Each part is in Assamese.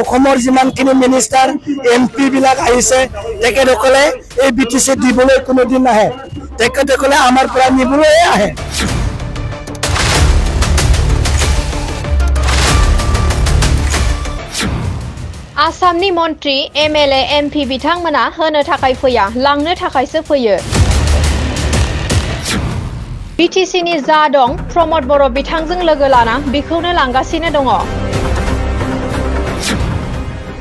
অসমৰ যিমানখিনি মিনিষ্টাৰ MP বিলাক আহিছে তেখেতসকলে এই BTC দিবলৈ কোনোদিন নাহে তেখেতসকলে আমাৰ পৰা নিবলৈ আহে आसामनि मन्त्री MLA MP बिथांमोना होनो थाखाय फैया लांनो थाखायसो फैयो BTC नि जा दं प्रमोद बर' बिथांजों लोगो लाना बेखौनो लांगासिनो दङ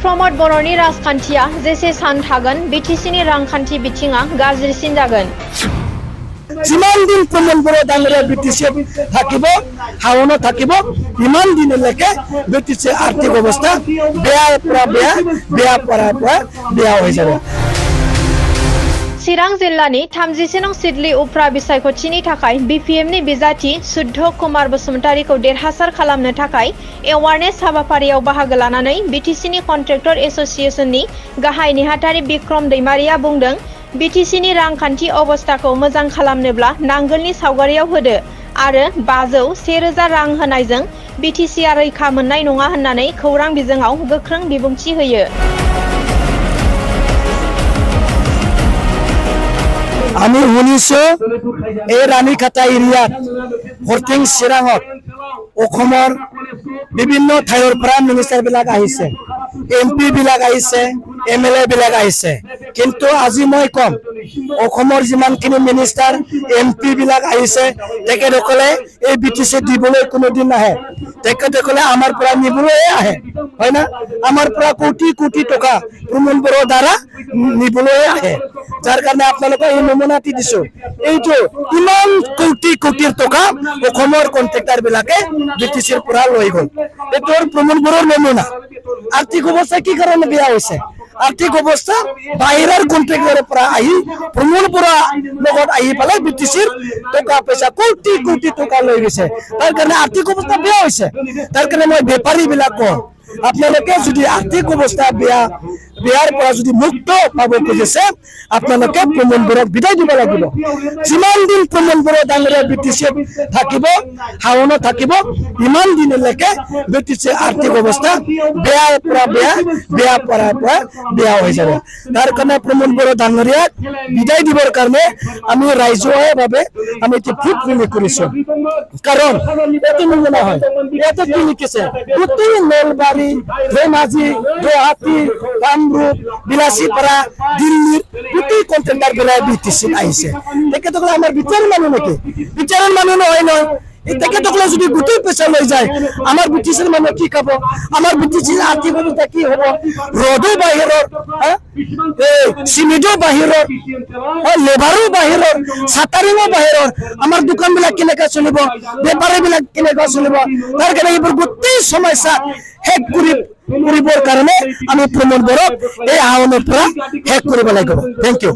प्रमोद बर'नि राजखान्थिया जेसे सान थागोन BTC नि रांखान्थि बिथिङा गाज्रिसिन जागोन जिमान दिन प्रमोद बर' डांगरिया BTC থাকিব হাওনো থাকিব ইমান দিনলৈকে BTC আৰ্থিক অৱস্থা বেয়াৰ পৰা বেয়া পৰাৰ পৰা বেয়া হৈ যাব चिरां जिल्लानि 37 नं सिडली उफ्रा बिसायख'थिनि थाखाय BPM नि बिजाथि सुद्ध कुमार बसुमतारीखौ देरहासार खालामनो थाखाय एवारनेस हाबाफारियाव बाहागो लानानै BTC नि कन्ट्रेक्टर एसोसिएशननि गाहाय नेहाथारि बिक्रम दैमारिया बुंदों BTC नि रांखान्थि अबस्थाखौ मोजां खालामनोब्ला नांगोलनि सावगारियाव होदो आरो 500-1000 रां होनायजों BTC आ रैखा मोननाय नङा होननानै खौरां बिजोङाव गोख्रों बिबुंथि होयो আমি শুনিছো এই ৰাণীখাতা এৰিয়াত ভৰ্তিং চিৰাঙত অসমৰ বিভিন্ন ঠাইৰ পৰা মিনিষ্টাৰ বিলাক আহিছে MP বিলাক আহিছে MLA বিলাক আহিছে কিন্তু আজি মই কম অসমৰ যিমানখিনি মিনিষ্টাৰ MP বিলাক আহিছে তেখেতসকলে এই BTC দিবলৈ কোনোদিন নাহে তেখেতসকলে আমাৰ পৰা নিবলৈ আহে হয় না আমাৰ পৰা কোটি কোটি টকা প্ৰমোদ বড়োৰ দ্বাৰা নিবলৈ আহে যাৰ কাৰণে আপোনালোকে এই নমুনাটি দিছো এইটো ইমান কোটি কোটিৰ টকা অসমৰ কন্ট্ৰাক্টৰ বিলাকে BTCৰ পৰা লৈ গল এটোৰ প্ৰমোদ বড়োৰ নমুনা আৰ্থিক অৱস্থা কি কাৰণে বেয়া হৈছে আৰ্থিক অৱস্থা বাহিৰৰ কন্ট্ৰাক্টৰৰ পৰা আহি প্ৰমোদ বড়োৰ লগত আহি পালে BTCৰ টকা পইচা কোটি কোটি টকা লৈ গৈছে তাৰ কাৰণে আৰ্থিক অৱস্থা বেয়া হৈছে তাৰ কাৰণে মই বেপাৰী বিলাক কওঁ আপোনালোকে যদি আৰ্থিক অৱস্থা বেয়াৰ পৰা যদি মুক্ত পাব খুজিছে আপোনালোকে প্ৰমোদ বড়োক বিদায় দিব লাগিব যিমান দিন প্ৰমোদ বড়ো ডাঙৰীয়া BTC থাকিব হাওনো থাকিব ইমান দিনলৈকে BTC আৰ্থিক অৱস্থা বেয়াৰ পৰা বেয়া পৰাৰ পৰা বেয়া হৈ যাব তাৰ কাৰণে প্ৰমোদ বড়ো ডাঙৰীয়াক বিদায় দিবৰ কাৰণে আমি ৰাইজৰীয়াভাৱে আমি এটি ভোট ৰিলিজ কৰিছো কাৰণ এটো নমুনা হয় এটো কি লিখিছে গোটেই নলবাৰী ধেমাজি গুৱাহাটী কামৰূপ বিলাসীপাৰা দিল্লীৰ গোটেই কন্ট্ৰেক্টৰ বিলাক BTC আহিছে তেখেতসকলে আমাৰ বিচাৰৰ মানুহ নেকি বিচাৰৰ মানুহ নহয় নহয় তেখেতসকলে যদি গোটেই পইচা লৈ যায় আমাৰ BTCৰ মানুহ কি খাব আমাৰ BTCৰ আৰ্থিক অৱস্থা কি হ'ব ৰডো বাহিৰৰ চিমেণ্টও বাহিৰৰ লেবাৰো বাহিৰৰ চাটাৰিঙো বাহিৰৰ আমাৰ দোকানবিলাক কেনেকৈ চলিব বেপাৰীবিলাক কেনেকৈ চলিব তাৰ কাৰণে এইবোৰ গোটেই সমস্যা শেষ কৰিবৰ কাৰণে আমি প্ৰমোদ বড়োক এই আহ্বানৰ পৰা শেষ কৰিব লাগিব থেংক ইউ